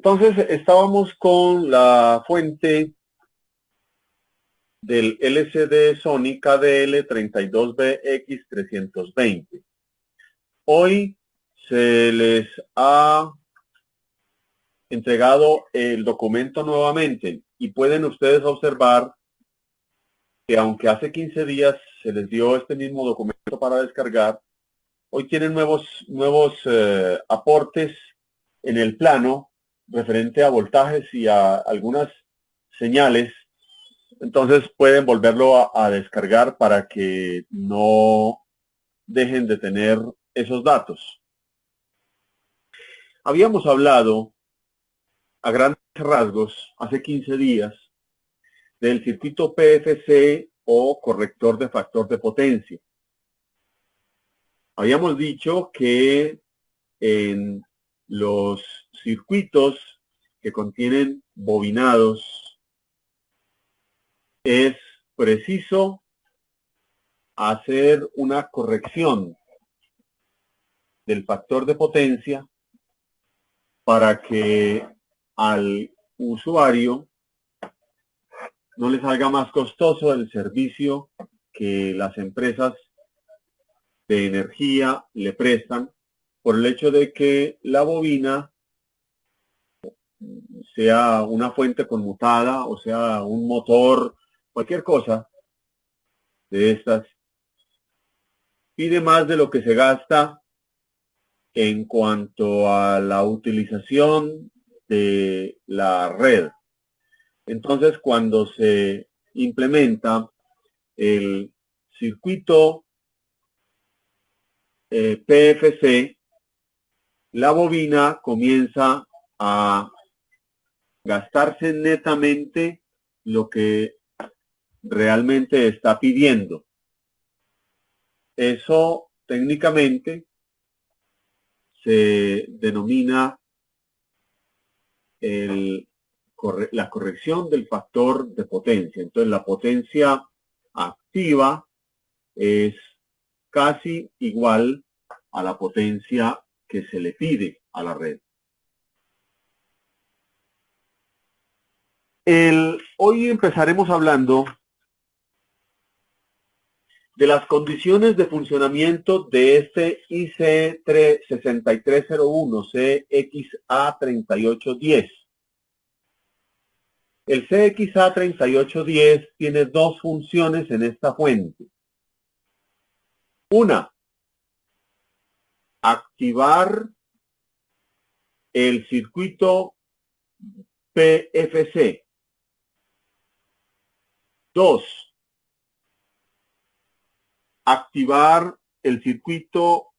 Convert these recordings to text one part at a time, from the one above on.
Entonces estábamos con la fuente del LCD Sony KDL32BX320. Hoy se les ha entregado el documento nuevamente y pueden ustedes observar que aunque hace 15 días se les dio este mismo documento para descargar, hoy tienen nuevos aportes en el plano referente a voltajes y a algunas señales. Entonces pueden volverlo a descargar para que no dejen de tener esos datos. Habíamos hablado a grandes rasgos hace 15 días del circuito PFC o corrector de factor de potencia. Habíamos dicho que en los circuitos que contienen bobinados es preciso hacer una corrección del factor de potencia para que al usuario no le salga más costoso el servicio que las empresas de energía le prestan por el hecho de que la bobina sea una fuente conmutada o sea un motor, cualquier cosa de estas, pide más de lo que se gasta en cuanto a la utilización de la red. Entonces, cuando se implementa el circuito PFC, la bobina comienza a gastarse netamente lo que realmente está pidiendo. Eso técnicamente se denomina la corrección del factor de potencia. Entonces la potencia activa es casi igual a la potencia que se le pide a la red. Hoy empezaremos hablando de las condiciones de funcionamiento de este IC6301 CXA3810. El CXA3810 tiene dos funciones en esta fuente. Una, activar el circuito PFC. Dos, activar el circuito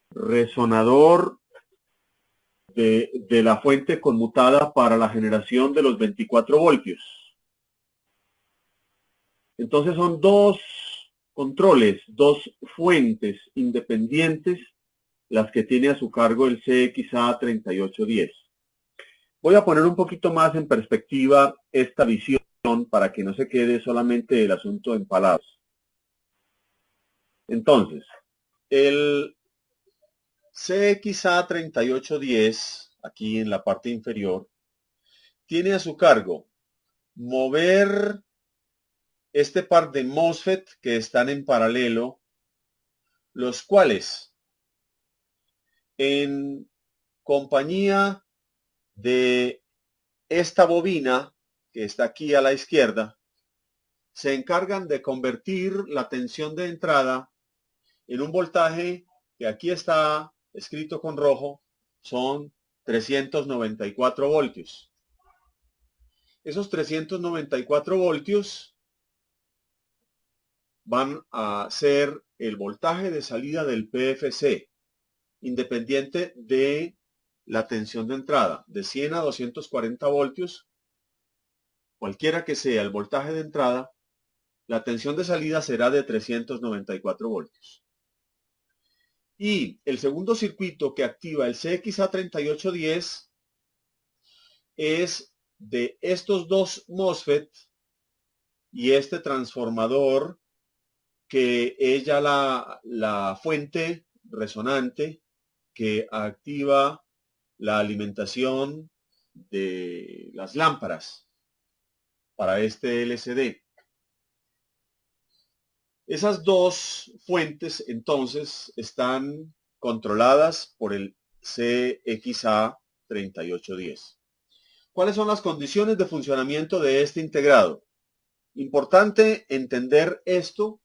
resonador de la fuente conmutada para la generación de los 24 voltios. Entonces son dos controles, dos fuentes independientes las que tiene a su cargo el CXA3810. Voy a poner un poquito más en perspectiva esta visión para que no se quede solamente el asunto en palabras. Entonces, el CXA3810, aquí en la parte inferior, tiene a su cargo mover este par de MOSFET que están en paralelo, los cuales en compañía de esta bobina que está aquí a la izquierda, se encargan de convertir la tensión de entrada en un voltaje que aquí está escrito con rojo, son 394 voltios. Esos 394 voltios van a ser el voltaje de salida del PFC, independiente de la tensión de entrada, de 100 a 240 voltios, cualquiera que sea el voltaje de entrada, la tensión de salida será de 394 voltios. Y el segundo circuito que activa el CXA3810 es de estos dos MOSFET y este transformador que es ya la fuente resonante que activa la alimentación de las lámparas para este LCD. Esas dos fuentes entonces están controladas por el CXA3810. ¿Cuáles son las condiciones de funcionamiento de este integrado? Importante entender esto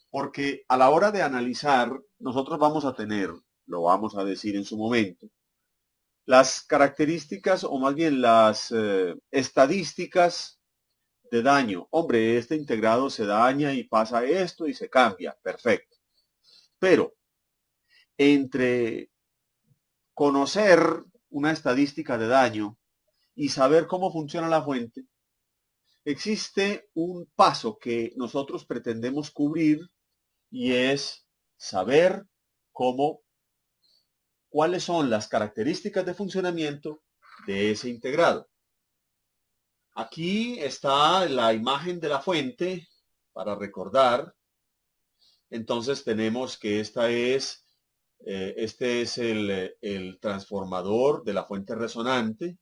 porque a la hora de analizar nosotros vamos a tener, lo vamos a decir en su momento, las características o más bien las estadísticas de daño. Hombre, este integrado se daña y pasa esto y se cambia. Perfecto. Pero entre conocer una estadística de daño y saber cómo funciona la fuente, existe un paso que nosotros pretendemos cubrir y es saber cuáles son las características de funcionamiento de ese integrado. Aquí está la imagen de la fuente para recordar. Entonces tenemos que este es el transformador de la fuente resonante.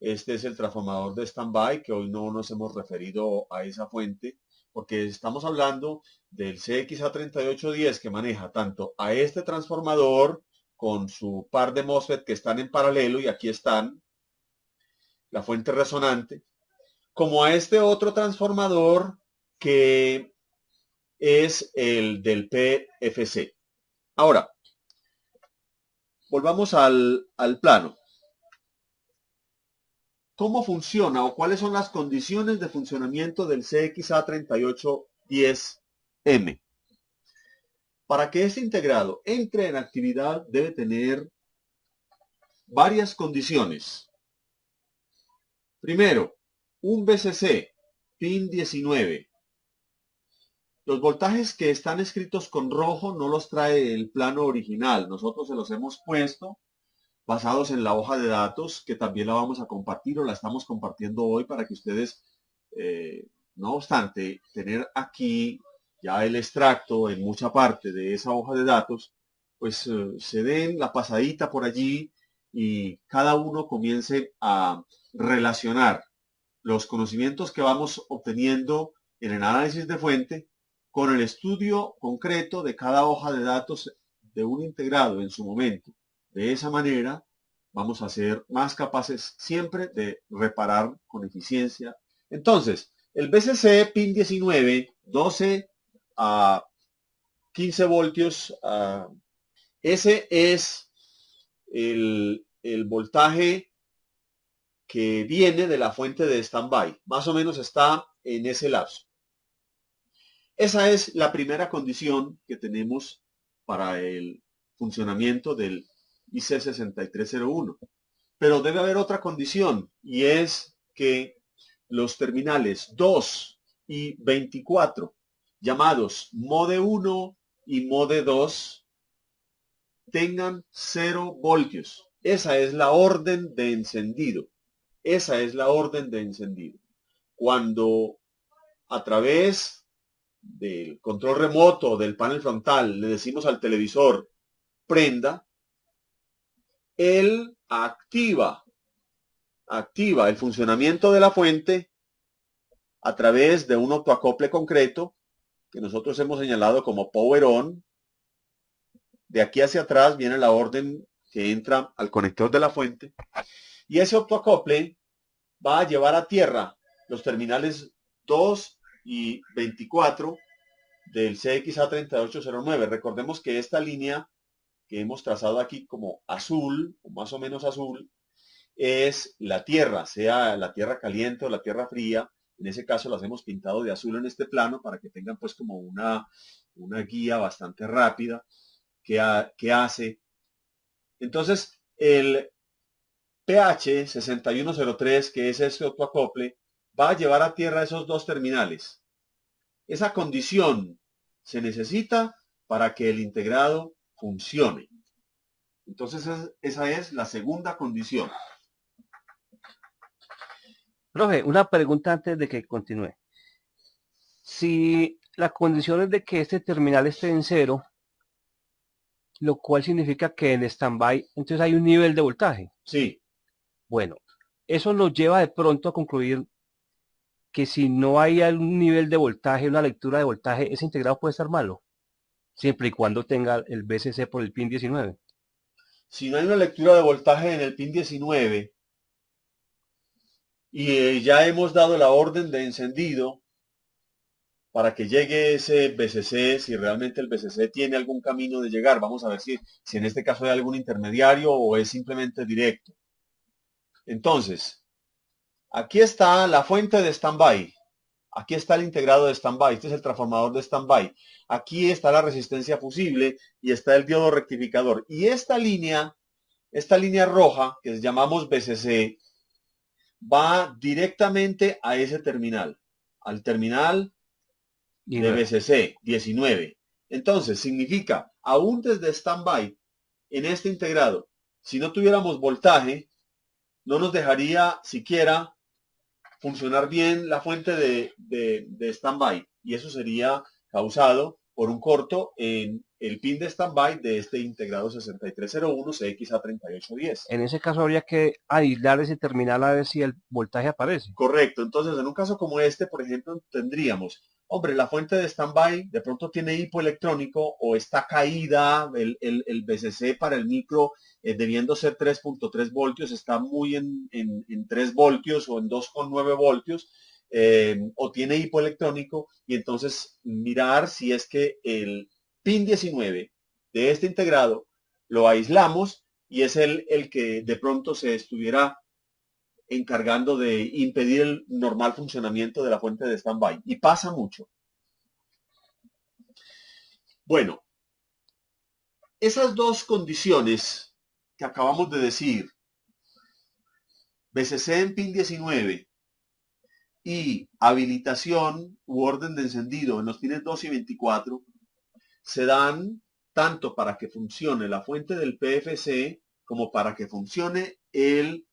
Este es el transformador de standby, que hoy no nos hemos referido a esa fuente, porque estamos hablando del CXA3810 que maneja tanto a este transformador con su par de MOSFET que están en paralelo, y aquí están, la fuente resonante, como a este otro transformador que es el del PFC. Ahora, volvamos al plano. ¿Cómo funciona o cuáles son las condiciones de funcionamiento del CXA3810M? Para que este integrado entre en actividad debe tener varias condiciones. Primero, un VCC, pin 19. Los voltajes que están escritos con rojo no los trae el plano original. Nosotros se los hemos puesto basados en la hoja de datos, que también la vamos a compartir o la estamos compartiendo hoy para que ustedes, no obstante, tener aquí ya el extracto en mucha parte de esa hoja de datos, pues se den la pasadita por allí y cada uno comience a relacionar los conocimientos que vamos obteniendo en el análisis de fuente con el estudio concreto de cada hoja de datos de un integrado en su momento. De esa manera vamos a ser más capaces siempre de reparar con eficiencia. Entonces, el VCC pin 19, 12 a 15 voltios, ese es el voltaje que viene de la fuente de standby. Más o menos está en ese lapso. Esa es la primera condición que tenemos para el funcionamiento del IC6301. Pero debe haber otra condición, y es que los terminales 2 y 24, llamados MODE 1 y MODE 2, tengan 0 voltios. Esa es la orden de encendido. Esa es la orden de encendido. Cuando a través del control remoto del panel frontal le decimos al televisor prenda, él activa el funcionamiento de la fuente a través de un autoacople concreto que nosotros hemos señalado como power on. De aquí hacia atrás viene la orden que entra al conector de la fuente, y ese autoacople va a llevar a tierra los terminales 2 y 24 del CXA3809. Recordemos que esta línea que hemos trazado aquí como azul, o más o menos azul, es la tierra, sea la tierra caliente o la tierra fría. En ese caso las hemos pintado de azul en este plano para que tengan pues como una guía bastante rápida que hace. Entonces el pH 6103, que es este autoacople, va a llevar a tierra esos dos terminales. Esa condición se necesita para que el integrado funcione. Entonces esa es la segunda condición. Profe, una pregunta antes de que continúe. Si la condición es de que este terminal esté en cero, lo cual significa que en standby entonces hay un nivel de voltaje. Sí, Bueno, eso nos lleva de pronto a concluir que si no hay algún nivel de voltaje, una lectura de voltaje, ese integrado puede estar malo, siempre y cuando tenga el VCC por el pin 19. si no hay una lectura de voltaje en el pin 19 y ya hemos dado la orden de encendido para que llegue ese VCC, si realmente el VCC tiene algún camino de llegar, vamos a ver si en este caso hay algún intermediario o es simplemente directo. Entonces, aquí está la fuente de standby. Aquí está el integrado de standby. Este es el transformador de standby. Aquí está la resistencia fusible y está el diodo rectificador. Y esta línea roja, que llamamos VCC, va directamente a ese terminal, al terminal de VCC 19. Entonces, significa, aún desde standby, en este integrado, si no tuviéramos voltaje, no nos dejaría siquiera funcionar bien la fuente de standby. Y eso sería causado por un corto en el pin de standby de este integrado 6301 CXA3810. En ese caso habría que aislar ese terminal a ver si el voltaje aparece. Correcto. Entonces, en un caso como este, por ejemplo, tendríamos, hombre, la fuente de standby de pronto tiene hipoelectrónico o está caída, el VCC para el micro debiendo ser 3.3 voltios, está muy en 3 voltios o en 2,9 voltios, o tiene hipoelectrónico, y entonces mirar si es que el pin 19 de este integrado lo aislamos y es el que de pronto se estuviera encargando de impedir el normal funcionamiento de la fuente de standby. Y pasa mucho. Bueno, esas dos condiciones que acabamos de decir, VCC en pin 19 y habilitación u orden de encendido en los pines 2 y 24, se dan tanto para que funcione la fuente del PFC como para que funcione el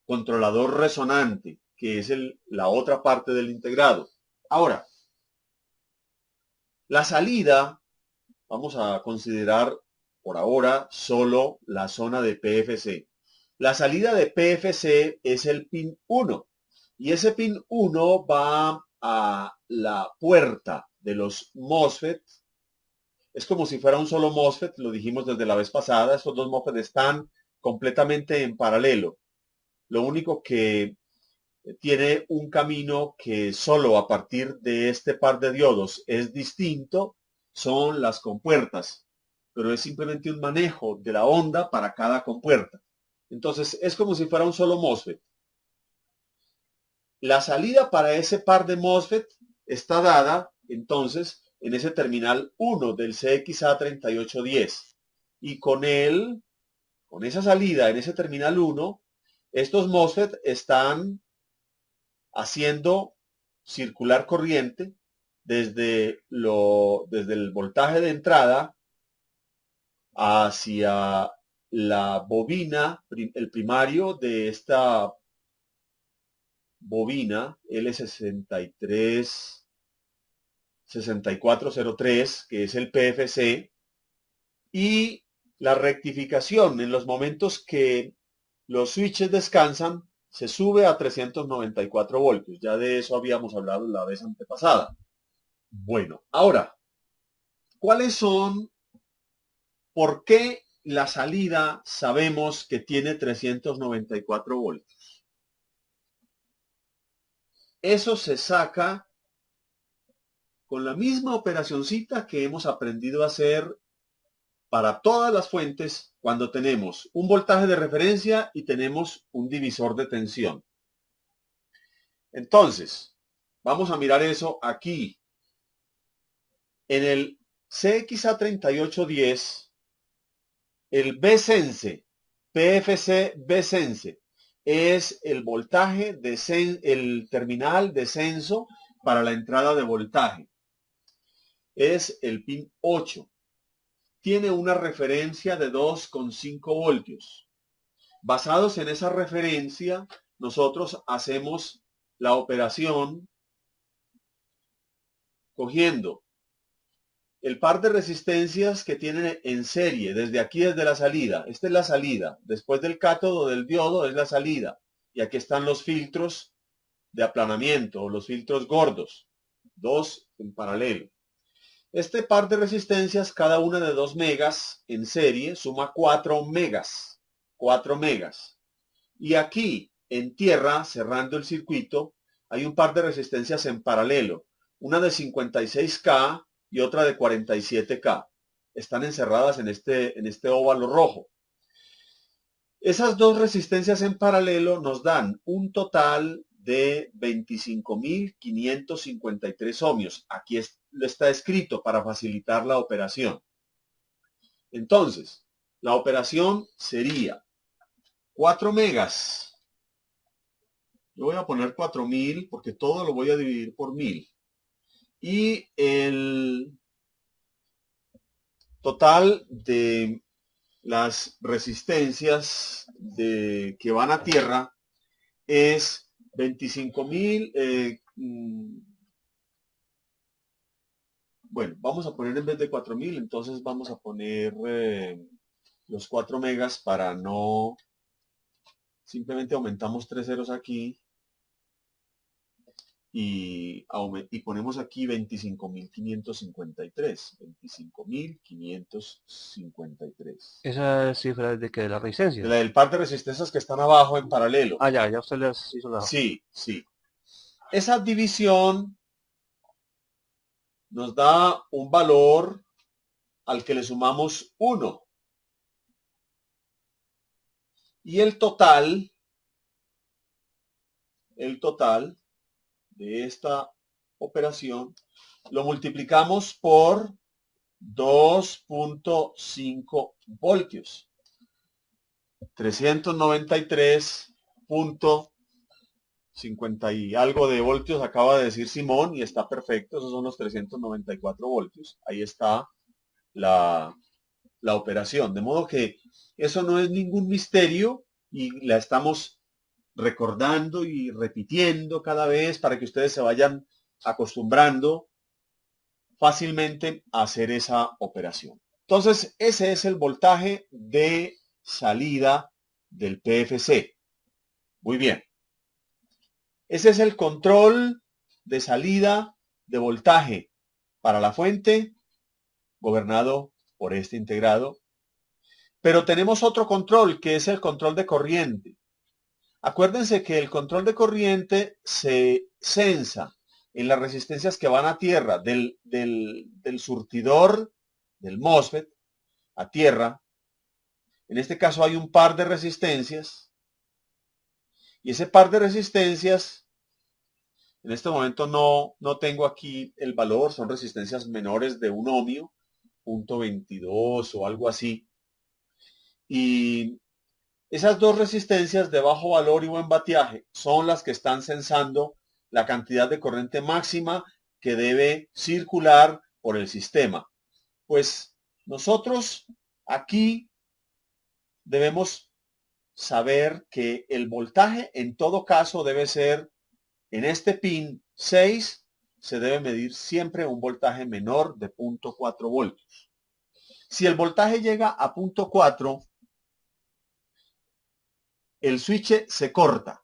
controlador resonante, que es la otra parte del integrado. Ahora, la salida, vamos a considerar por ahora solo la zona de PFC. La salida de PFC es el pin 1 y ese pin 1 va a la puerta de los MOSFET. Es como si fuera un solo MOSFET, lo dijimos desde la vez pasada. Estos dos MOSFET están completamente en paralelo. Lo único que tiene un camino que solo a partir de este par de diodos es distinto, son las compuertas, pero es simplemente un manejo de la onda para cada compuerta. Entonces es como si fuera un solo MOSFET. La salida para ese par de MOSFET está dada entonces en ese terminal 1 del CXA3810. Y con esa salida en ese terminal 1, estos MOSFET están haciendo circular corriente desde el voltaje de entrada hacia la bobina, el primario de esta bobina L63-6403, que es el PFC, y la rectificación en los momentos que los switches descansan se sube a 394 voltios. Ya de eso habíamos hablado la vez antepasada. Bueno, ahora, ¿cuáles son? ¿Por qué la salida sabemos que tiene 394 voltios? Eso se saca con la misma operacioncita que hemos aprendido a hacer para todas las fuentes cuando tenemos un voltaje de referencia y tenemos un divisor de tensión. Entonces, vamos a mirar eso aquí. En el CXA3810, el Vsense, PFC Vsense, es el voltaje el terminal de censo para la entrada de voltaje. Es el pin 8. Tiene una referencia de 2,5 voltios. Basados en esa referencia, nosotros hacemos la operación cogiendo el par de resistencias que tienen en serie, desde aquí, desde la salida. Esta es la salida. Después del cátodo del diodo es la salida. Y aquí están los filtros de aplanamiento o los filtros gordos. Dos en paralelo. Este par de resistencias, cada una de 2 megas en serie, suma 4 megas. 4 megas. Y aquí, en tierra, cerrando el circuito, hay un par de resistencias en paralelo. Una de 56K y otra de 47K. Están encerradas en este óvalo rojo. Esas dos resistencias en paralelo nos dan un total de 25.553 ohmios. Aquí está escrito para facilitar la operación. Entonces, la operación sería 4 megas. Yo voy a poner 4.000 porque todo lo voy a dividir por 1.000. Y el total de las resistencias que van a tierra es 25.000. Bueno, vamos a poner en vez de 4.000, entonces vamos a poner los 4 megas para no... Simplemente aumentamos 3 ceros aquí y ponemos aquí 25.553. 25.553. Esa cifra es de que de la resistencia. El par de resistencias que están abajo en paralelo. Ah, ya usted les hizo la... Sí, sí. Esa división nos da un valor al que le sumamos 1. Y el total de esta operación lo multiplicamos por 2.5 voltios. 393.50 y algo de voltios acaba de decir Simón y está perfecto. Esos son los 394 voltios. Ahí está la operación. De modo que eso no es ningún misterio y la estamos recordando y repitiendo cada vez para que ustedes se vayan acostumbrando fácilmente a hacer esa operación. Entonces, ese es el voltaje de salida del PFC. Muy bien. Ese es el control de salida de voltaje para la fuente, gobernado por este integrado. Pero tenemos otro control, que es el control de corriente. Acuérdense que el control de corriente se censa en las resistencias que van a tierra del surtidor del MOSFET a tierra. En este caso hay un par de resistencias y ese par de resistencias, en este momento no tengo aquí el valor, son resistencias menores de 1 ohmio, 0.22 o algo así. Y esas dos resistencias de bajo valor y buen bateaje son las que están censando la cantidad de corriente máxima que debe circular por el sistema. Pues nosotros aquí debemos saber que el voltaje en todo caso debe ser, en este pin 6, se debe medir siempre un voltaje menor de 0.4 voltios. Si el voltaje llega a 0.4, el switch se corta.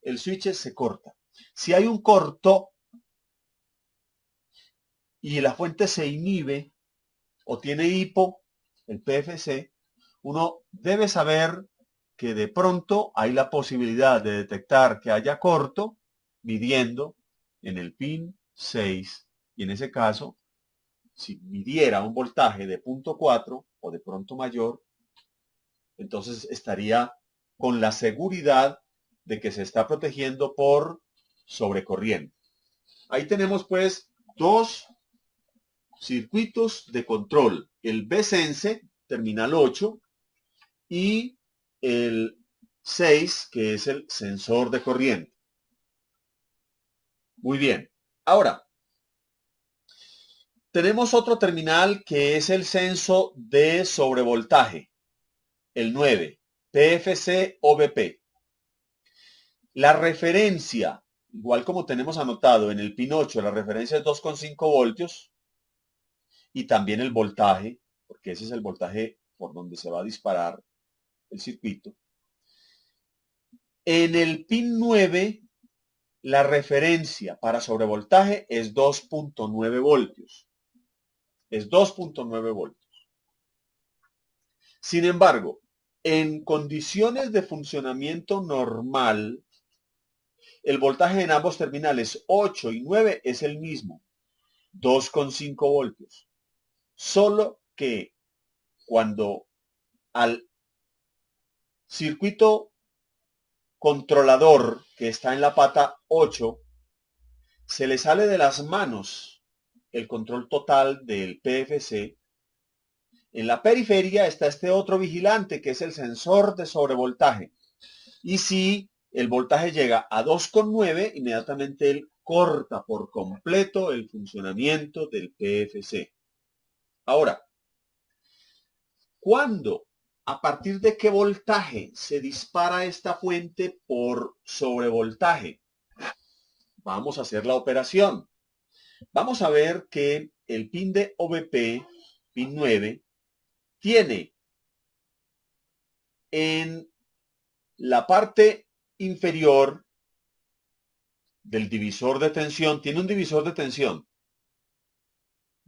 El switch se corta. Si hay un corto y la fuente se inhibe o tiene hipo, el PFC, uno debe saber que de pronto hay la posibilidad de detectar que haya corto midiendo en el pin 6. Y en ese caso, si midiera un voltaje de 0.4 o de pronto mayor, entonces estaría con la seguridad de que se está protegiendo por sobrecorriente. Ahí tenemos pues dos circuitos de control, el B-Sense, terminal 8, y el 6, que es el sensor de corriente. Muy bien. Ahora, tenemos otro terminal que es el censo de sobrevoltaje, el 9, PFC-OBP. La referencia, igual como tenemos anotado en el pin 8, la referencia es 2,5 voltios. y también el voltaje, porque ese es el voltaje por donde se va a disparar el circuito. En el pin 9, la referencia para sobrevoltaje es 2.9 voltios. Es 2.9 voltios. Sin embargo, en condiciones de funcionamiento normal, el voltaje en ambos terminales 8 y 9 es el mismo, 2.5 voltios. Solo que cuando al circuito controlador que está en la pata 8 se le sale de las manos el control total del PFC, en la periferia está este otro vigilante que es el sensor de sobrevoltaje. Y si el voltaje llega a 2.9, inmediatamente él corta por completo el funcionamiento del PFC. Ahora, ¿cuándo? ¿A partir de qué voltaje se dispara esta fuente por sobrevoltaje? Vamos a hacer la operación. Vamos a ver que el pin de OVP, pin 9, tiene en la parte inferior del divisor de tensión, tiene un divisor de tensión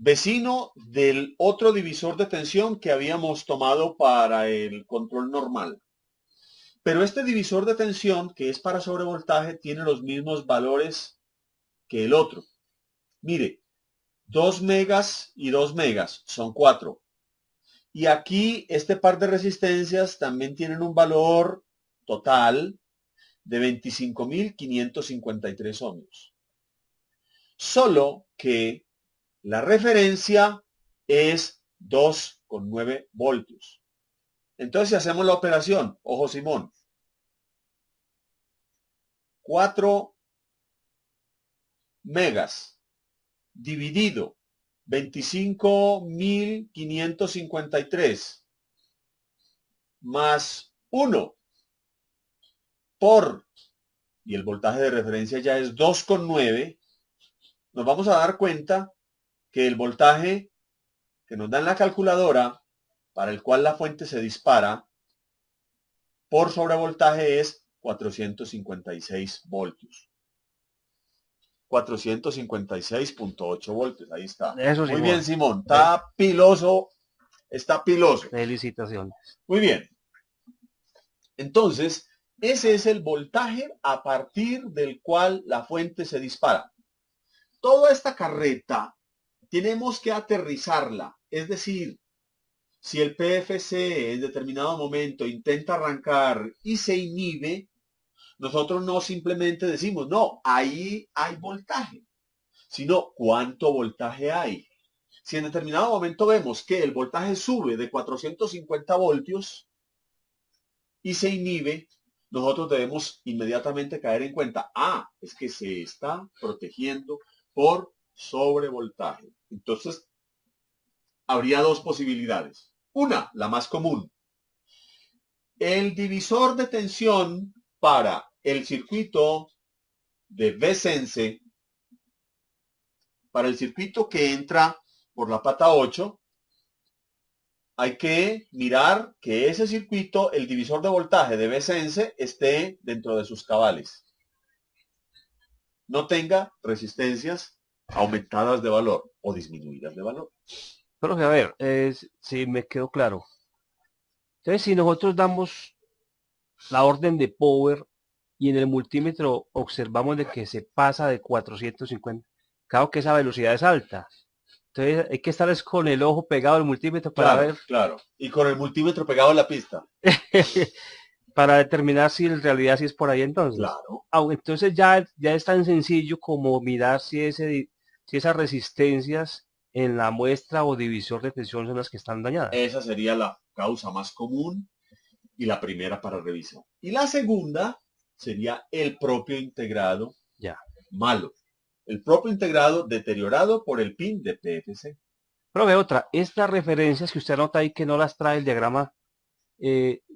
vecino del otro divisor de tensión que habíamos tomado para el control normal. Pero este divisor de tensión, que es para sobrevoltaje, tiene los mismos valores que el otro. Mire, 2 megas y 2 megas son 4. Y aquí este par de resistencias también tienen un valor total de 25.553 ohmios. Solo que la referencia es 2.9 voltios. Entonces, si hacemos la operación, ojo Simón, 4 megas dividido 25.553 más 1 por, y el voltaje de referencia ya es 2.9, nos vamos a dar cuenta que el voltaje que nos da en la calculadora, para el cual la fuente se dispara, por sobrevoltaje es 456 voltios. 456.8 voltios, ahí está. Eso, Muy Simón. bien, Simón, está piloso, está piloso. Felicitaciones. Muy bien. Entonces, ese es el voltaje a partir del cual la fuente se dispara. Toda esta carreta tenemos que aterrizarla, es decir, si el PFC en determinado momento intenta arrancar y se inhibe, nosotros no simplemente decimos, no, ahí hay voltaje, sino cuánto voltaje hay. Si en determinado momento vemos que el voltaje sube de 450 voltios y se inhibe, nosotros debemos inmediatamente caer en cuenta, es que se está protegiendo por sobrevoltaje. Entonces, habría dos posibilidades. Una, la más común. El divisor de tensión para el circuito de V-Sense, para el circuito que entra por la pata 8, hay que mirar que ese circuito, el divisor de voltaje de V-Sense, esté dentro de sus cabales. No tenga resistencias aumentadas de valor o disminuidas de valor. Profe, a ver, si me quedó claro. Entonces, si nosotros damos la orden de power y en el multímetro observamos de que se pasa de 450, claro que esa velocidad es alta. Entonces hay que estar con el ojo pegado al multímetro para Claro, ver, claro. Y con el multímetro pegado en la pista. para determinar si en realidad si es por ahí entonces. Claro. Entonces ya es tan sencillo como mirar si esas resistencias en la muestra o divisor de tensión son las que están dañadas. Esa sería la causa más común y la primera para revisar. Y la segunda sería el propio integrado Ya. malo. El propio integrado deteriorado por el pin de PFC. Pero ve otra, estas referencias que usted anota ahí que no las trae el diagrama,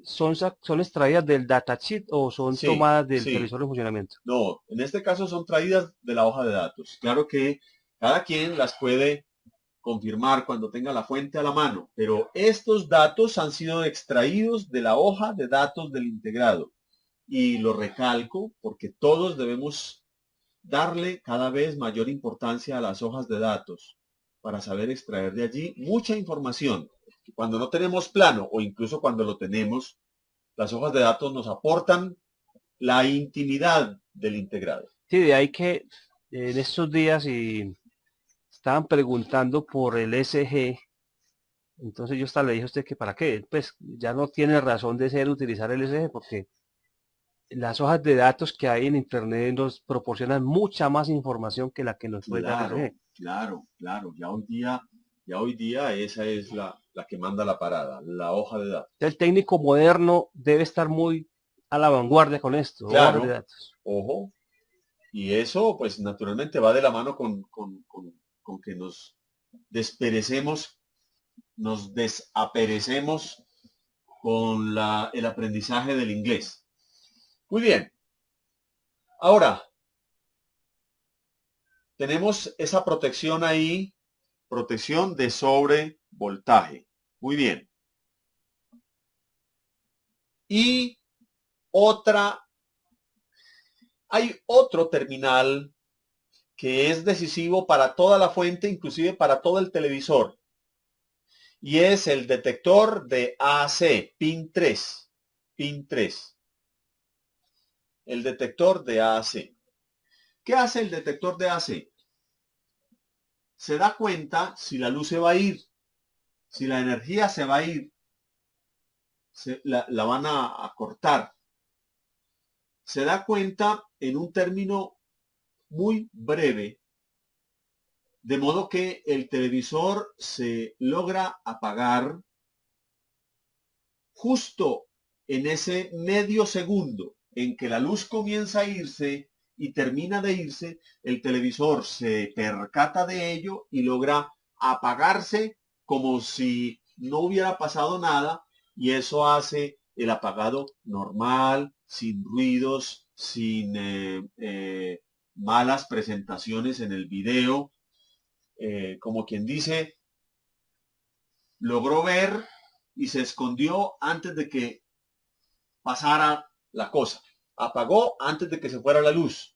¿son extraídas del datasheet o son Sí, tomadas del sí. televisor de funcionamiento? No, en este caso son traídas de la hoja de datos. Claro que cada quien las puede confirmar cuando tenga la fuente a la mano, pero estos datos han sido extraídos de la hoja de datos del integrado. Y lo recalco porque todos debemos darle cada vez mayor importancia a las hojas de datos para saber extraer de allí mucha información. Cuando no tenemos plano o incluso cuando lo tenemos, las hojas de datos nos aportan la intimidad del integrado. Sí, de ahí que en estos días y estaban preguntando por el SG, entonces yo hasta le dije a usted que para qué, pues ya no tiene razón de ser utilizar el SG porque las hojas de datos que hay en internet nos proporcionan mucha más información que la que nos puede dar el Claro, SG. claro. Ya hoy día esa es la que manda la parada, la hoja de datos. El técnico moderno debe estar muy a la vanguardia con esto, hojas de Claro, datos. ojo, y eso pues naturalmente va de la mano con que nos desaperecemos con el aprendizaje del inglés. Muy bien, ahora tenemos esa protección ahí, protección de sobrevoltaje. Muy bien. Y hay otro terminal que es decisivo para toda la fuente, inclusive para todo el televisor. Y es el detector de AC, pin 3. Pin 3. El detector de AC. ¿Qué hace el detector de AC? Se da cuenta si la luz se va a ir, si la energía se va a ir, la van a cortar. Se da cuenta en un término muy breve, de modo que el televisor se logra apagar justo en ese medio segundo en que la luz comienza a irse y termina de irse, el televisor se percata de ello y logra apagarse como si no hubiera pasado nada, y eso hace el apagado normal, sin ruidos, sin malas presentaciones en el video, como quien dice, logró ver y se escondió antes de que pasara la cosa. Apagó antes de que se fuera la luz.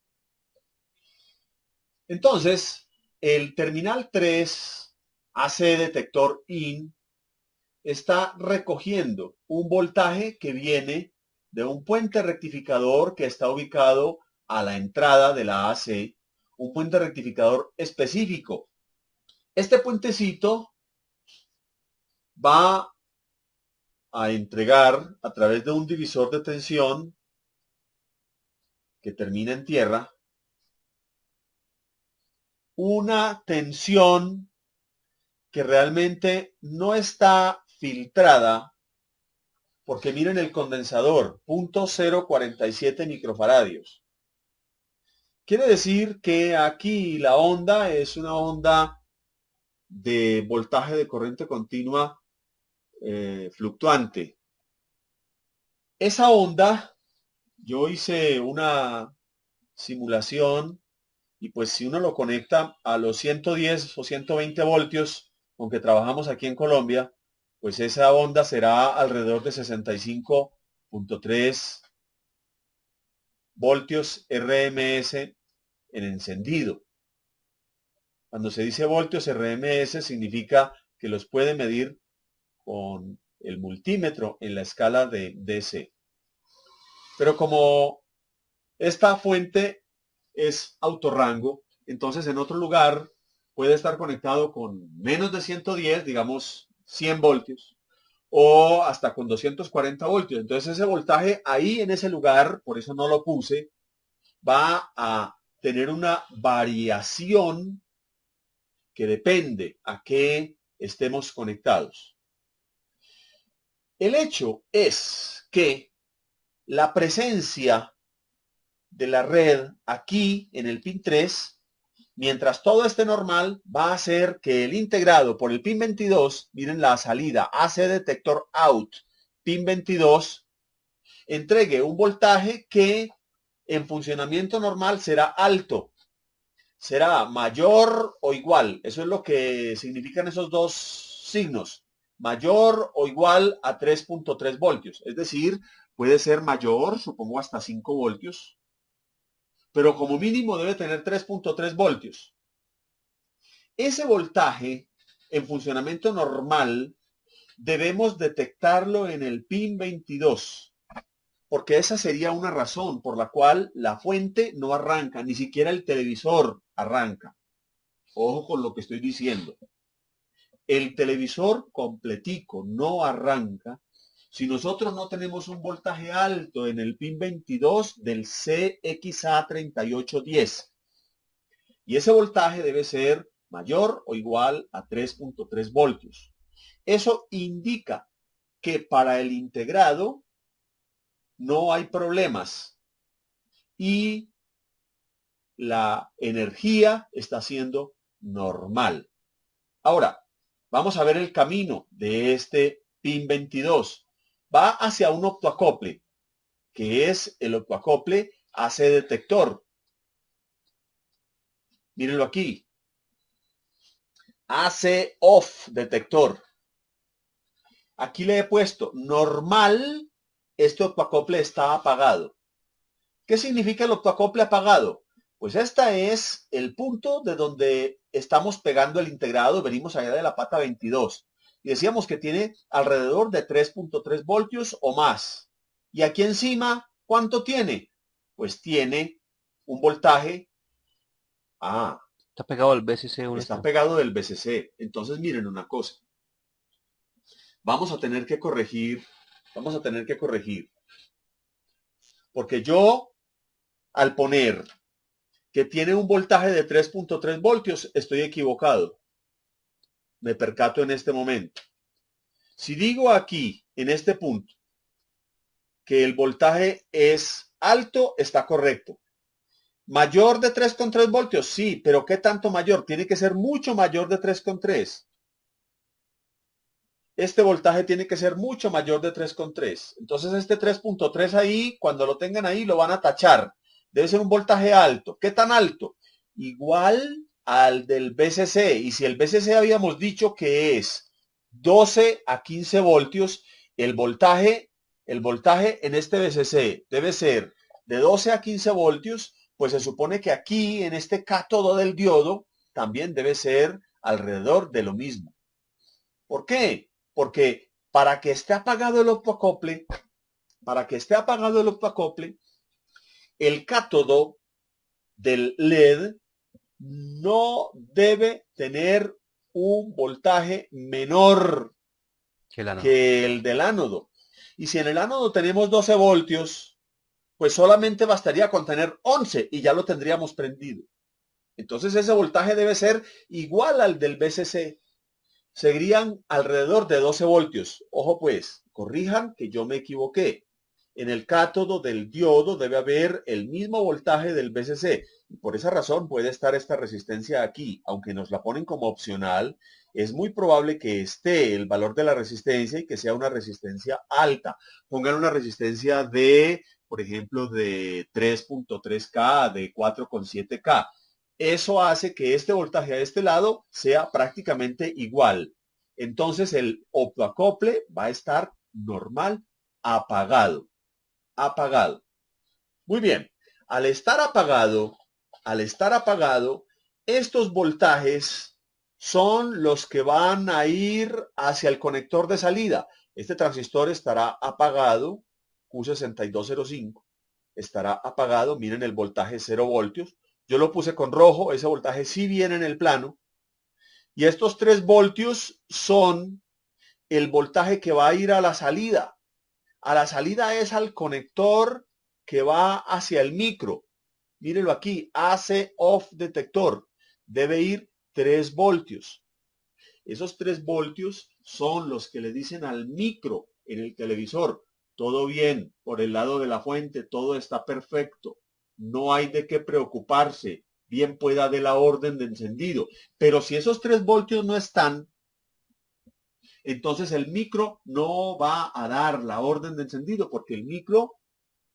Entonces, el terminal 3 AC detector IN está recogiendo un voltaje que viene de un puente rectificador que está ubicado a la entrada de la AC, un puente rectificador específico. Este puentecito va a entregar a través de un divisor de tensión que termina en tierra una tensión que realmente no está filtrada, porque miren el condensador, 0.047 microfaradios. Quiere decir que aquí la onda es una onda de voltaje de corriente continua fluctuante. Esa onda, yo hice una simulación y pues si uno lo conecta a los 110 o 120 voltios con que trabajamos aquí en Colombia, pues esa onda será alrededor de 65.3 voltios RMS en encendido. Cuando se dice voltios RMS significa que los puede medir con el multímetro en la escala de DC. Pero como esta fuente es autorrango, entonces en otro lugar puede estar conectado con menos de 110, digamos 100 voltios, o hasta con 240 voltios. Entonces ese voltaje ahí en ese lugar, por eso no lo puse, va a tener una variación que depende a qué estemos conectados. El hecho es que la presencia de la red aquí en el pin 3, mientras todo esté normal, va a hacer que el integrado por el pin 22, miren la salida AC detector out, pin 22, entregue un voltaje que en funcionamiento normal será alto. será mayor o igual. Eso es lo que significan esos dos signos. Mayor o igual a 3.3 voltios. Es decir, puede ser mayor, supongo hasta 5 voltios, pero como mínimo debe tener 3.3 voltios. Ese voltaje en funcionamiento normal debemos detectarlo en el pin 22, porque esa sería una razón por la cual la fuente no arranca, ni siquiera el televisor arranca. Ojo con lo que estoy diciendo. El televisor completico no arranca si nosotros no tenemos un voltaje alto en el pin 22 del CXA3810. Y ese voltaje debe ser mayor o igual a 3.3 voltios. Eso indica que para el integrado no hay problemas y la energía está siendo normal. Ahora, vamos a ver el camino de este pin 22. Va hacia un optoacople, que es el optoacople AC detector. Mírenlo aquí. AC off detector. Aquí le he puesto normal, este optoacople está apagado. ¿Qué significa el optoacople apagado? Pues este es el punto de donde estamos pegando el integrado. Venimos allá de la pata 22. Y decíamos que tiene alrededor de 3.3 voltios o más. Y aquí encima, ¿cuánto tiene? Pues tiene un voltaje. Está pegado al BCC un Está este. pegado del BCC. Entonces miren una cosa. Vamos a tener que corregir. Porque yo, al poner que tiene un voltaje de 3.3 voltios, estoy equivocado. Me percato en este momento. Si digo aquí, en este punto, que el voltaje es alto, está correcto. ¿Mayor de 3.3 voltios? Sí, pero ¿qué tanto mayor? Tiene que ser mucho mayor de 3.3. Este voltaje tiene que ser mucho mayor de 3.3. Entonces este 3.3 ahí, cuando lo tengan ahí, lo van a tachar. Debe ser un voltaje alto. ¿Qué tan alto? Igual al del BCC. Y si el BCC habíamos dicho que es 12 a 15 voltios, el voltaje en este BCC debe ser de 12 a 15 voltios, pues se supone que aquí, en este cátodo del diodo, también debe ser alrededor de lo mismo. ¿Por qué? Porque para que esté apagado el optoacople, el cátodo del LED no debe tener un voltaje menor que el del ánodo. Y si en el ánodo tenemos 12 voltios, pues solamente bastaría con tener 11 y ya lo tendríamos prendido. Entonces ese voltaje debe ser igual al del BCC. Seguirían alrededor de 12 voltios. Ojo pues, corrijan que yo me equivoqué. En el cátodo del diodo debe haber el mismo voltaje del BCC. Y por esa razón puede estar esta resistencia aquí. Aunque nos la ponen como opcional, es muy probable que esté el valor de la resistencia y que sea una resistencia alta. Pongan una resistencia de, por ejemplo, de 3.3K, de 4.7K. Eso hace que este voltaje a este lado sea prácticamente igual. Entonces el optoacople va a estar normal, apagado. Apagado. Muy bien. Al estar apagado, estos voltajes son los que van a ir hacia el conector de salida. Este transistor estará apagado, Q6205, estará apagado. Miren el voltaje 0 voltios. Yo lo puse con rojo, ese voltaje sí viene en el plano. Y estos 3 voltios son el voltaje que va a ir a la salida. A la salida es al conector que va hacia el micro. Mírenlo aquí, AC off detector. Debe ir 3 voltios. Esos 3 voltios son los que le dicen al micro en el televisor: todo bien, por el lado de la fuente, todo está perfecto. No hay de qué preocuparse. Bien pueda de la orden de encendido. Pero si esos 3 voltios no están, entonces el micro no va a dar la orden de encendido, porque el micro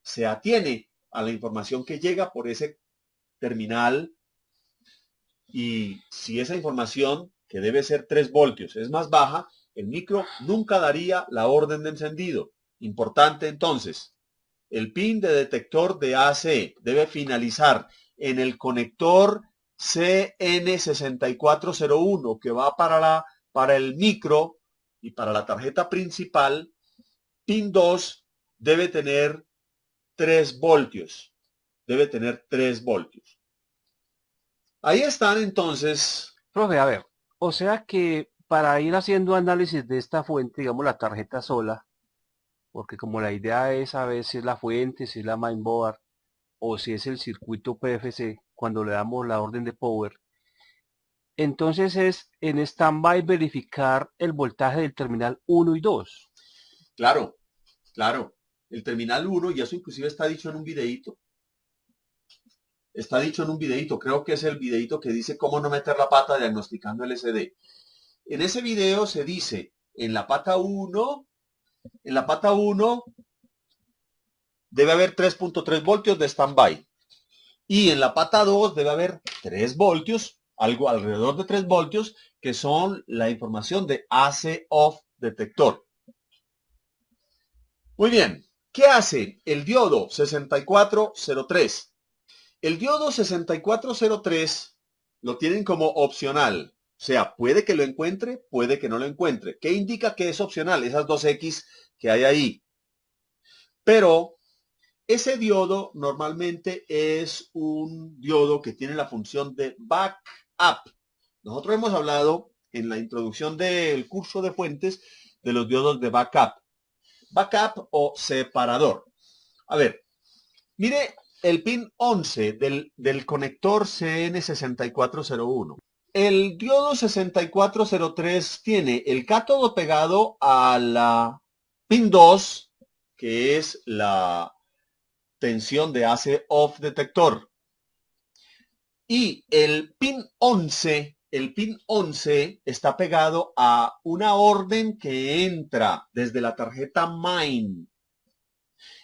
se atiene a la información que llega por ese terminal Y si esa información, que debe ser 3 voltios, es más baja, el micro nunca daría la orden de encendido. Importante entonces, el pin de detector de AC debe finalizar en el conector CN6401 que va para el micro y para la tarjeta principal. Pin 2 debe tener 3 voltios. Debe tener 3 voltios. Ahí están entonces. Profe, a ver, o sea que para ir haciendo análisis de esta fuente, digamos la tarjeta sola, porque como la idea es saber si es la fuente, si es la mainboard o si es el circuito PFC, cuando le damos la orden de power, entonces es en standby verificar el voltaje del terminal 1 y 2. Claro, claro. El terminal 1, y eso inclusive está dicho en un videíto. Está dicho en un videíto, creo que es el videíto que dice cómo no meter la pata diagnosticando LCD. En ese video se dice, en la pata 1 debe haber 3.3 voltios de standby. Y en la pata 2 debe haber 3 voltios, algo alrededor de 3 voltios, que son la información de AC off detector. Muy bien, ¿qué hace el diodo 6403? El diodo 6403 lo tienen como opcional. O sea, puede que lo encuentre, puede que no lo encuentre. ¿Qué indica que es opcional? Esas dos X que hay ahí. Pero ese diodo normalmente es un diodo que tiene la función de backup. Nosotros hemos hablado en la introducción del curso de fuentes de los diodos de backup. Backup o separador. A ver, mire el pin 11 del conector CN6401. El diodo 6403 tiene el cátodo pegado a la pin 2, que es la tensión de AC off detector. Y el pin 11 está pegado a una orden que entra desde la tarjeta main.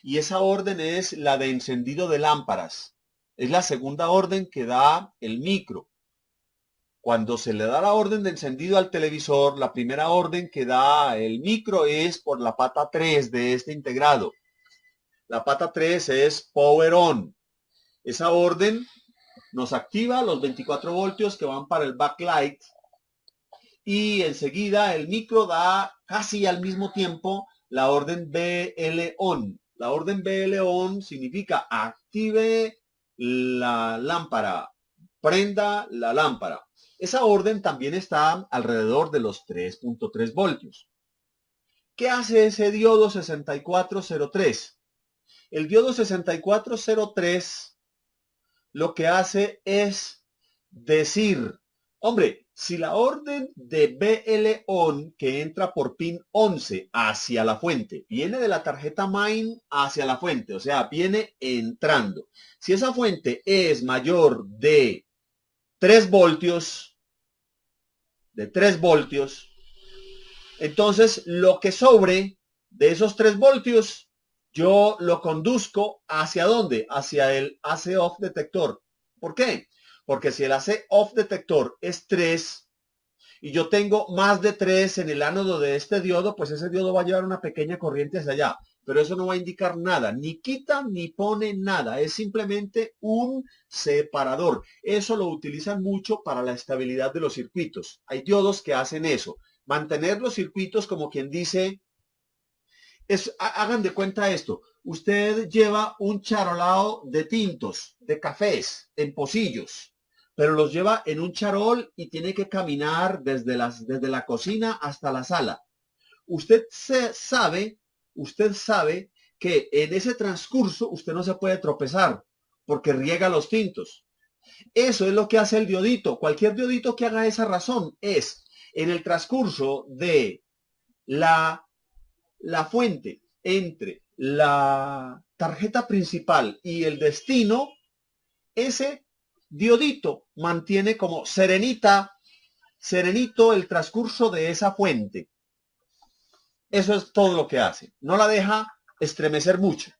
Y esa orden es la de encendido de lámparas. Es la segunda orden que da el micro. Cuando se le da la orden de encendido al televisor, la primera orden que da el micro es por la pata 3 de este integrado. La pata 3 es Power On. Esa orden nos activa los 24 voltios que van para el backlight y enseguida el micro da casi al mismo tiempo la orden BL On. La orden BL On significa active la lámpara, prenda la lámpara. Esa orden también está alrededor de los 3.3 voltios. ¿Qué hace ese diodo 6403? El diodo 6403 lo que hace es decir, hombre, si la orden de BL on que entra por pin 11 hacia la fuente viene de la tarjeta main hacia la fuente, o sea, viene entrando. Si esa fuente es mayor de 3 voltios, entonces lo que sobre de esos 3 voltios, yo lo conduzco ¿hacia dónde? Hacia el AC off detector. ¿Por qué? Porque si el AC off detector es 3 y yo tengo más de 3 en el ánodo de este diodo, pues ese diodo va a llevar una pequeña corriente hacia allá. Pero eso no va a indicar nada, ni quita ni pone nada, es simplemente un separador. Eso lo utilizan mucho para la estabilidad de los circuitos. Hay diodos que hacen eso, mantener los circuitos como quien dice, hagan de cuenta esto, usted lleva un charolao de tintos, de cafés, en pocillos, pero los lleva en un charol y tiene que caminar desde la cocina hasta la sala. Usted sabe que en ese transcurso usted no se puede tropezar porque riega los tintos. Eso es lo que hace el diodito. Cualquier diodito que haga esa razón es en el transcurso de la fuente entre la tarjeta principal y el destino, ese diodito mantiene como serenito el transcurso de esa fuente. Eso es todo lo que hace. No la deja estremecer mucho.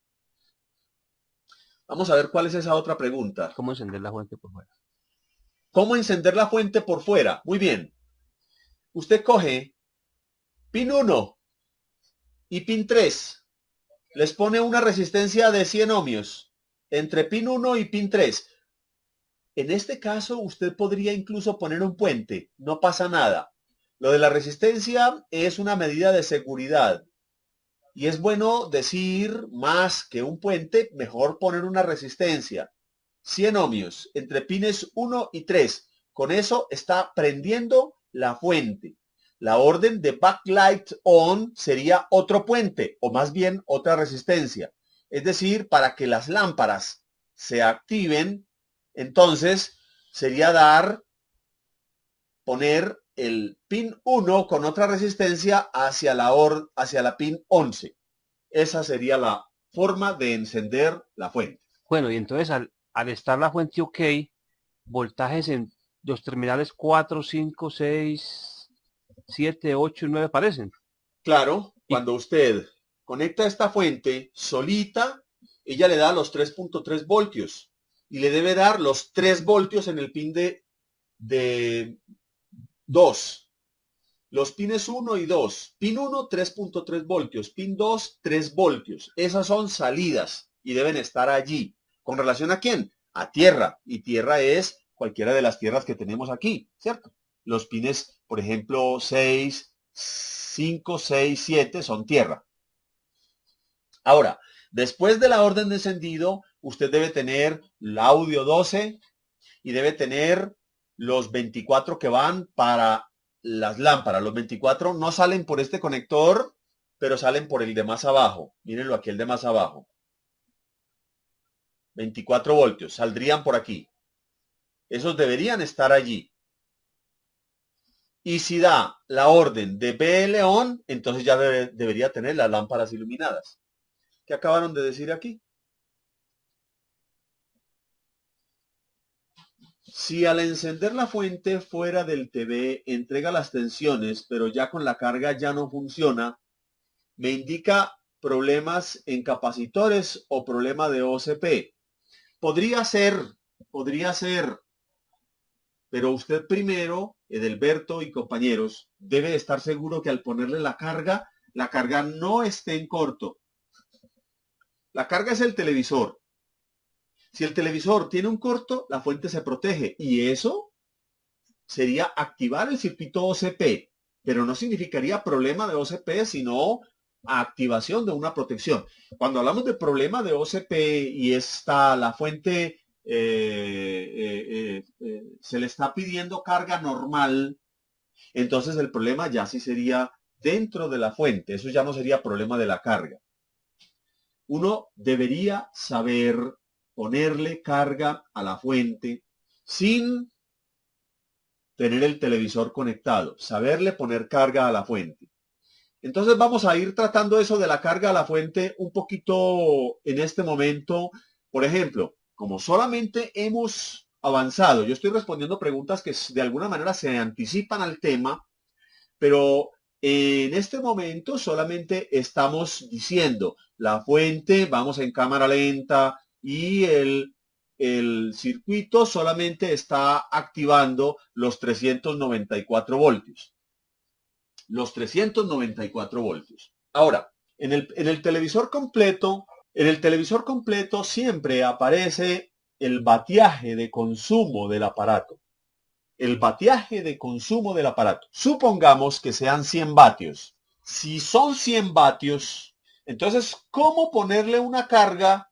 Vamos a ver cuál es esa otra pregunta. ¿Cómo encender la fuente por fuera? ¿Cómo encender la fuente por fuera? Muy bien. Usted coge pin 1 y pin 3. Les pone una resistencia de 100 ohmios entre pin 1 y pin 3. En este caso, usted podría incluso poner un puente. No pasa nada. Lo de la resistencia es una medida de seguridad. Y es bueno decir más que un puente, mejor poner una resistencia. 100 ohmios entre pines 1 y 3. Con eso está prendiendo la fuente. La orden de backlight on sería otro puente, o más bien otra resistencia. Es decir, para que las lámparas se activen, entonces sería poner el pin 1 con otra resistencia hacia la pin 11. Esa sería la forma de encender la fuente. Bueno, y entonces al estar la fuente OK, voltajes en los terminales 4, 5, 6, 7, 8 y 9 aparecen. Claro, Y cuando usted conecta esta fuente solita, ella le da los 3.3 voltios y le debe dar los 3 voltios en el pin de 2. Los pines 1 y 2. Pin 1, 3.3 voltios. Pin 2, 3 voltios. Esas son salidas y deben estar allí. ¿Con relación a quién? A tierra. Y tierra es cualquiera de las tierras que tenemos aquí, ¿cierto? Los pines, por ejemplo, 6, 5, 6, 7 son tierra. Ahora, después de la orden de encendido, usted debe tener el audio 12 y debe tener los 24 que van para las lámparas. Los 24 no salen por este conector, pero salen por el de más abajo. Mírenlo aquí, el de más abajo. 24 voltios, saldrían por aquí. Esos deberían estar allí. Y si da la orden de BL on, entonces ya debería tener las lámparas iluminadas. ¿Qué acabaron de decir aquí? Si al encender la fuente fuera del TV entrega las tensiones, pero ya con la carga ya no funciona, me indica problemas en capacitores o problema de OCP. Podría ser, pero usted primero, Edelberto y compañeros, debe estar seguro que al ponerle la carga no esté en corto. La carga es el televisor. Si el televisor tiene un corto, la fuente se protege y eso sería activar el circuito OCP, pero no significaría problema de OCP, sino activación de una protección. Cuando hablamos de problema de OCP y está la fuente, se le está pidiendo carga normal, entonces el problema ya sí sería dentro de la fuente. Eso ya no sería problema de la carga. Uno debería saber ponerle carga a la fuente sin tener el televisor conectado, saberle poner carga a la fuente. Entonces vamos a ir tratando eso de la carga a la fuente un poquito en este momento. Por ejemplo, como solamente hemos avanzado, yo estoy respondiendo preguntas que de alguna manera se anticipan al tema, pero en este momento solamente estamos diciendo la fuente, vamos en cámara lenta y el circuito solamente está activando los 394 voltios. Los 394 voltios. Ahora, en el televisor completo, siempre aparece el vatiaje de consumo del aparato. El vatiaje de consumo del aparato. Supongamos que sean 100 vatios. Si son 100 vatios, entonces, ¿cómo ponerle una carga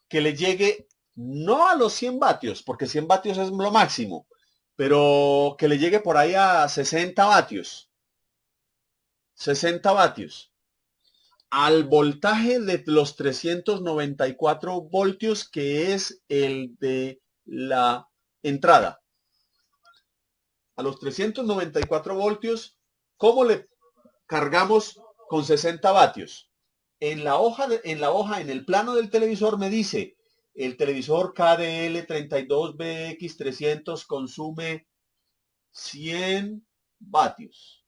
que le llegue no a los 100 vatios? Porque 100 vatios es lo máximo, pero que le llegue por ahí a 60 vatios. 60 vatios. Al voltaje de los 394 voltios, que es el de la entrada. A los 394 voltios, ¿cómo le cargamos con 60 vatios? En el plano del televisor me dice, el televisor KDL32BX300 consume 100 vatios.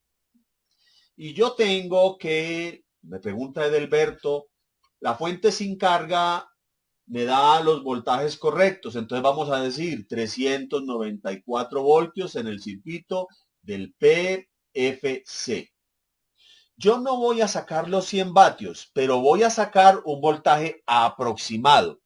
Y yo tengo que, me pregunta Edelberto, la fuente sin carga me da los voltajes correctos. Entonces vamos a decir 394 voltios en el circuito del PFC. Yo no voy a sacar los 100 vatios, pero voy a sacar un voltaje aproximado.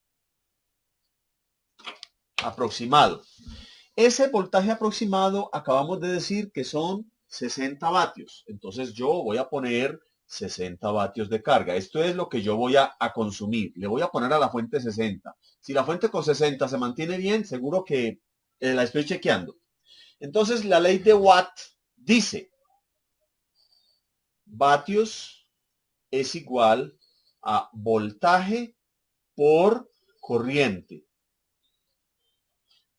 Ese voltaje aproximado acabamos de decir que son 60 vatios. Entonces yo voy a poner 60 vatios de carga. Esto es lo que yo voy a consumir. Le voy a poner a la fuente 60. Si la fuente con 60 se mantiene bien, seguro que la estoy chequeando. Entonces la ley de Watt dice, vatios es igual a voltaje por corriente.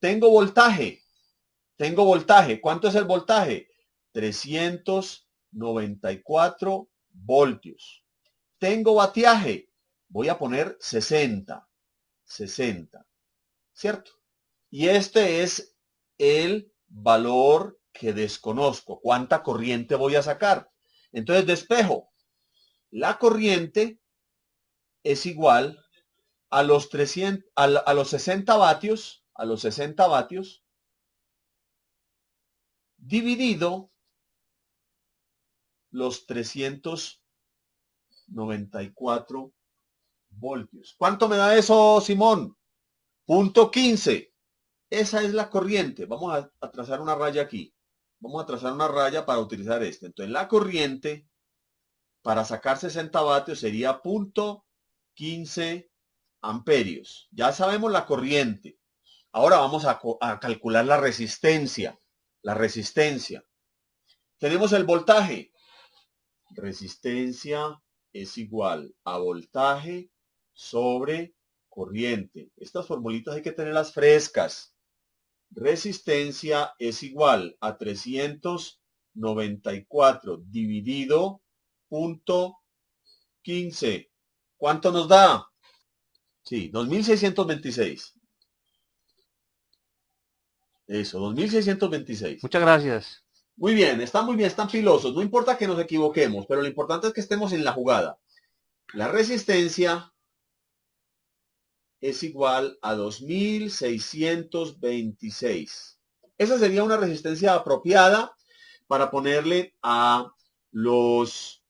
Tengo voltaje. ¿Cuánto es el voltaje? 394 voltios. Tengo vatiaje. Voy a poner 60. ¿Cierto? Y este es el valor que desconozco. ¿Cuánta corriente voy a sacar? Entonces despejo. La corriente es igual a los 60 vatios, dividido los 394 voltios. ¿Cuánto me da eso, Simón? 0.15. Esa es la corriente. Vamos a trazar una raya aquí. Vamos a trazar una raya para utilizar este. Entonces la corriente para sacar 60 vatios sería 0.15 amperios. Ya sabemos la corriente. Ahora vamos a calcular la resistencia. Tenemos el voltaje. Resistencia es igual a voltaje sobre corriente. Estas formulitas hay que tenerlas frescas. Resistencia es igual a 394 dividido 0.15. ¿Cuánto nos da? Sí, 2626. Eso, 2626. Muchas gracias. Muy bien, están pilosos. No importa que nos equivoquemos, pero lo importante es que estemos en la jugada. La resistencia es igual a 2626. Esa sería una resistencia apropiada para ponerle a los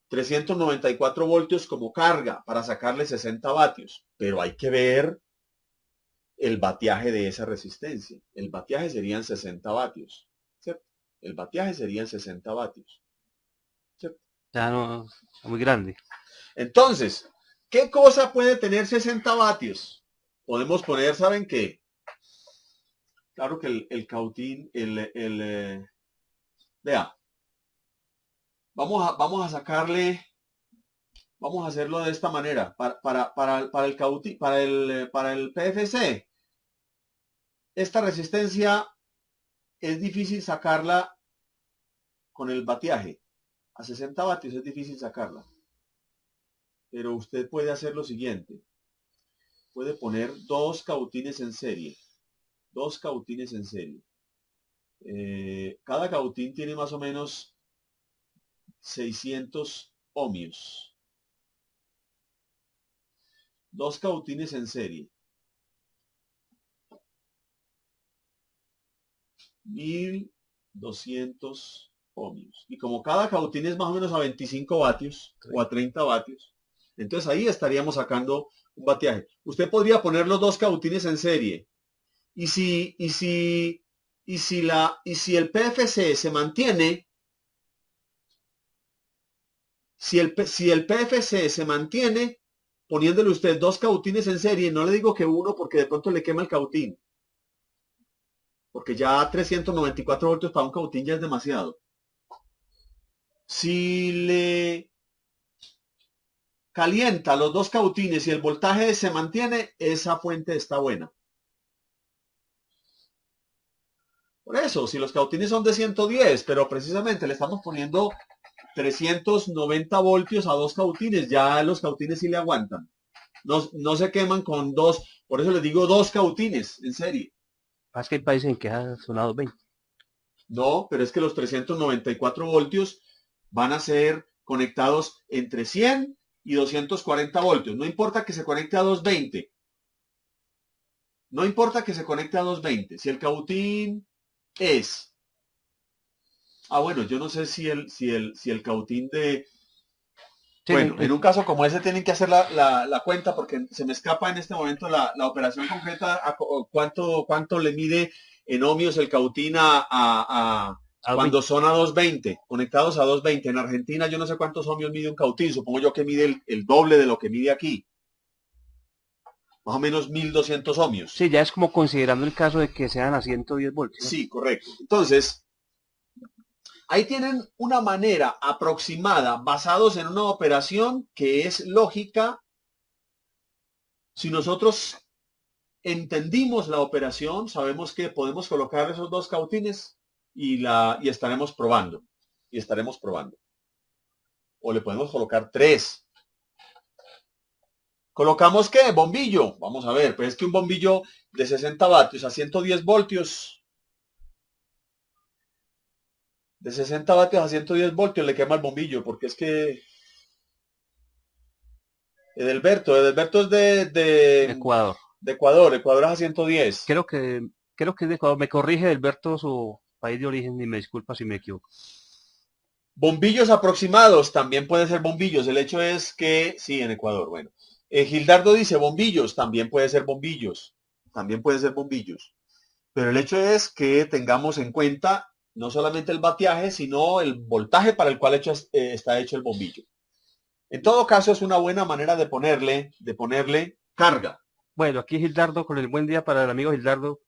394 voltios como carga para sacarle 60 vatios. Pero hay que ver el vatiaje de esa resistencia. El vatiaje serían 60 vatios. ¿Cierto? El vatiaje serían 60 vatios. ¿Cierto? Ya no, es muy grande. Entonces, ¿qué cosa puede tener 60 vatios? Podemos poner, ¿saben qué? Claro que el cautín, vea, vamos a sacarle, vamos a hacerlo de esta manera. Para el cautín, para el PFC, esta resistencia es difícil sacarla con el vatiaje. A 60 vatios es difícil sacarla. Pero usted puede hacer lo siguiente. Puede poner dos cautines en serie. Cada cautín tiene más o menos 600 ohmios. Dos cautines en serie. 1200 ohmios. Y como cada cautín es más o menos a 25 vatios o a 30 vatios, entonces ahí estaríamos sacando un vatiaje. Usted podría poner los dos cautines en serie. Y si el PFC se mantiene, si el PFC se mantiene, poniéndole usted dos cautines en serie, no le digo que uno porque de pronto le quema el cautín. Porque ya 394 voltios para un cautín ya es demasiado. Si le calienta los dos cautines y el voltaje se mantiene, esa fuente está buena. Por eso, si los cautines son de 110, pero precisamente le estamos poniendo 390 voltios a dos cautines, ya los cautines sí le aguantan. No se queman con dos, por eso les digo dos cautines en serie. Es que hay países en que ha sonado 20. No, pero es que los 394 voltios van a ser conectados entre 100 y 240 voltios. No importa que se conecte a 220. No importa que se conecte a 220. Si el cautín es... bueno, yo no sé si el cautín de... Sí, Bueno, en un caso como ese tienen que hacer la cuenta porque se me escapa en este momento la operación concreta a cuánto le mide en ohmios el cautín cuando son a 220, conectados a 220. En Argentina yo no sé cuántos ohmios mide un cautín, supongo yo que mide el doble de lo que mide aquí. Más o menos 1200 ohmios. sí, ya es como considerando el caso de que sean a 110 voltios. Sí, correcto. Entonces, ahí tienen una manera aproximada basados en una operación que es lógica. Si nosotros entendimos la operación, sabemos que podemos colocar esos dos cautines y estaremos probando. Y estaremos probando. O le podemos colocar 3. ¿Colocamos qué? Bombillo. Vamos a ver, pues es que un bombillo de 60 vatios a 110 voltios. De 60 vatios a 110 voltios le quema el bombillo, porque es que Edelberto es de Ecuador. Ecuador es a 110. Creo que es de Ecuador. Me corrige Alberto su país de origen y me disculpa si me equivoco. Bombillos aproximados, también pueden ser bombillos. El hecho es que, sí, en Ecuador, bueno. Gildardo dice bombillos, también puede ser bombillos. También pueden ser bombillos. Pero el hecho es que tengamos en cuenta no solamente el vatiaje, sino el voltaje para el cual está hecho el bombillo. En todo caso, es una buena manera de ponerle carga. Bueno, aquí Gildardo, con el buen día para el amigo Gildardo.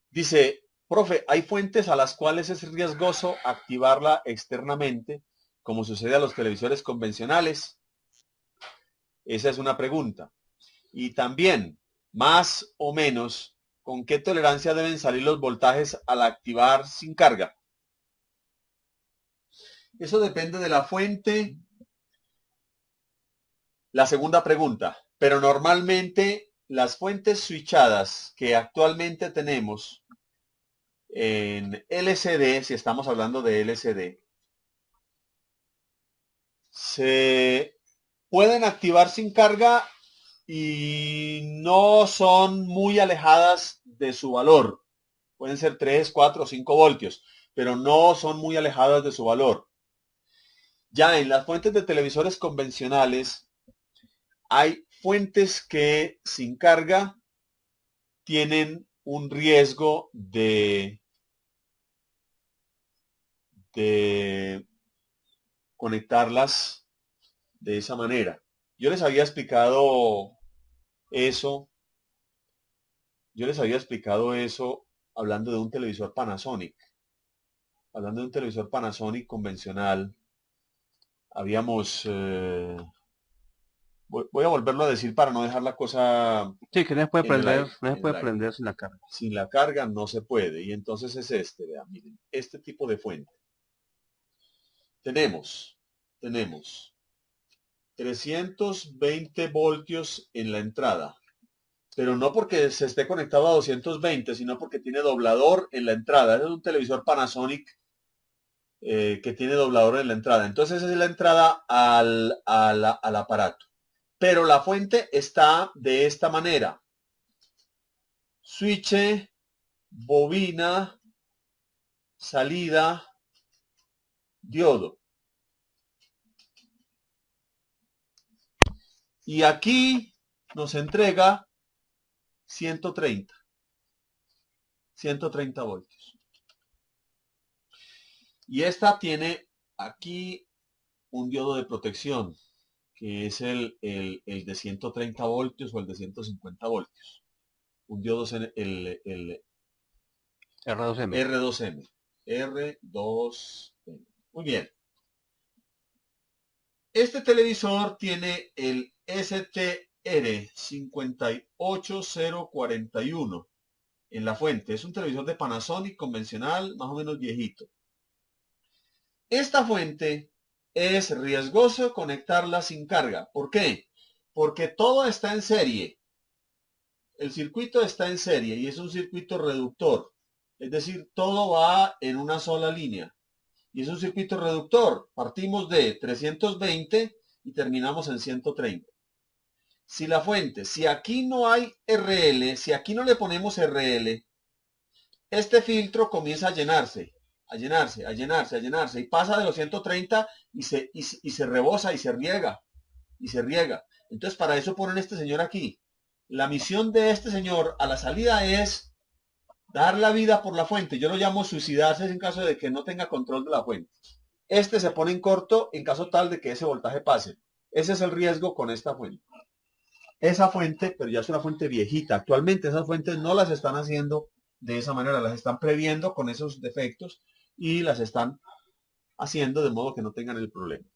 Dice, profe, hay fuentes a las cuales es riesgoso activarla externamente, como sucede a los televisores convencionales. Esa es una pregunta. Y también, más o menos, ¿con qué tolerancia deben salir los voltajes al activar sin carga? Eso depende de la fuente. La segunda pregunta, pero normalmente las fuentes switchadas que actualmente tenemos en LCD, si estamos hablando de LCD, se pueden activar sin carga y no son muy alejadas de su valor. Pueden ser 3, 4 o 5 voltios, pero no son muy alejadas de su valor. Ya en las fuentes de televisores convencionales hay fuentes que sin carga tienen un riesgo de conectarlas de esa manera. Yo les había explicado eso. Yo les había explicado eso hablando de un televisor Panasonic. Hablando de un televisor Panasonic convencional, habíamos... voy a volverlo a decir para no dejar la cosa Sí, que no se puede en el prender, aire. no se En el puede aire. prender sin la carga. Sin la carga no se puede. Y entonces es vean, miren, este tipo de fuente. Tenemos 320 voltios en la entrada, pero no porque se esté conectado a 220, sino porque tiene doblador en la entrada. Es un televisor Panasonic que tiene doblador en la entrada. Entonces es la entrada al aparato. Pero la fuente está de esta manera. Switch, bobina, salida, diodo. Y aquí nos entrega 130 voltios. Y esta tiene aquí un diodo de protección, que es el de 130 voltios o el de 150 voltios. Un diodo, el R2M. R2M. R2M. Muy bien. Este televisor tiene el STR 58041 en la fuente. Es un televisor de Panasonic convencional, más o menos viejito. Esta fuente es riesgoso conectarla sin carga. ¿Por qué? Porque todo está en serie. El circuito está en serie y es un circuito reductor. Es decir, todo va en una sola línea. Y es un circuito reductor. Partimos de 320 y terminamos en 130. si la fuente, si aquí no hay RL, si aquí no le ponemos RL, este filtro comienza a llenarse, a llenarse, a llenarse, a llenarse, y pasa de los 130 y se rebosa y se riega, y se riega. Entonces para eso ponen este señor aquí. La misión de este señor a la salida es dar la vida por la fuente. Yo lo llamo suicidarse en caso de que no tenga control de la fuente. Este se pone en corto en caso tal de que ese voltaje pase. Ese es el riesgo con esta fuente. Esa fuente, pero ya es una fuente viejita. Actualmente esas fuentes no las están haciendo de esa manera, las están previendo con esos defectos y las están haciendo de modo que no tengan el problema.